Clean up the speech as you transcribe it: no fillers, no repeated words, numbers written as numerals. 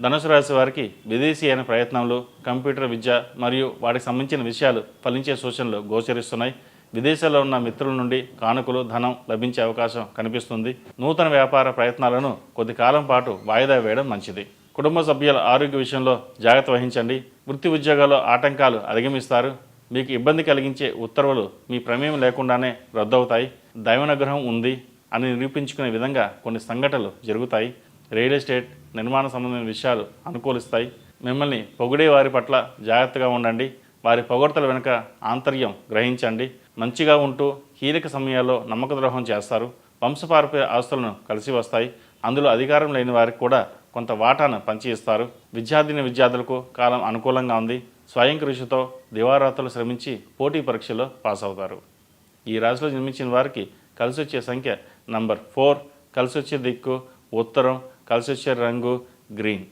ధనుసు రాశి వారికి విదేశీ అయిన ప్రయత్నాలు, కంప్యూటర్ విద్య మరియు వాటికి సంబంధించిన విషయాలు ఫలించే సూచనలు గోచరిస్తున్నాయి. విదేశాల్లో ఉన్న మిత్రుల నుండి కానుకలు, ధనం లభించే అవకాశం కనిపిస్తుంది. నూతన వ్యాపార ప్రయత్నాలను కొద్ది కాలం పాటు వాయిదా వేయడం మంచిది. కుటుంబ సభ్యుల ఆరోగ్య విషయంలో జాగ్రత్త వహించండి. వృత్తి ఉద్యోగాల్లో ఆటంకాలు అధిగమిస్తారు. మీకు ఇబ్బంది కలిగించే ఉత్తర్వులు మీ ప్రమేయం లేకుండానే రద్దవుతాయి. దైవానుగ్రహం ఉంది అని నిరూపించుకునే విధంగా కొన్ని సంఘటనలు జరుగుతాయి. రియల్ ఎస్టేట్, నిర్మాణ సంబంధమైన విషయాలు అనుకూలిస్తాయి. మిమ్మల్ని పొగిడే వారి పట్ల జాగ్రత్తగా ఉండండి. వారి పొగడ్తల వెనుక ఆంతర్యం గ్రహించండి. మంచిగా ఉంటూ కీలక సమయాల్లో నమ్మక ద్రోహం చేస్తారు. వంశపారపర్య ఆస్తులను కలిసి వస్తాయి. అందులో అధికారం లేని వారికి కూడా కొంత వాటాను పంచి ఇస్తారు. విద్యార్థులకు కాలం అనుకూలంగా ఉంది. స్వయం కృషితో దివారాత్రులు శ్రమించి పోటీ పరీక్షలో పాస్ అవుతారు. ఈ రాశిలో జన్మించిన వారికి కలిసి వచ్చే సంఖ్య నంబర్ 4, కలిసి వచ్చే దిక్కు ఉత్తరం, కలిసి వచ్చే రంగు గ్రీన్.